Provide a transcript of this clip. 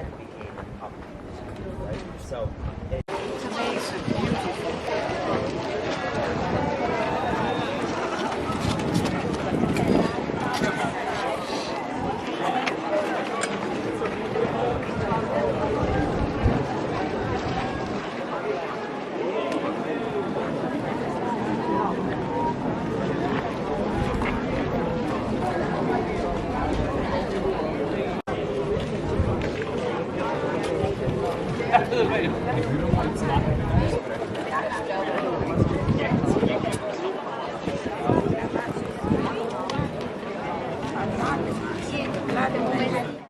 that became popular, right? So It's amazing, beautiful. Ich würde mal jetzt machen, wenn du das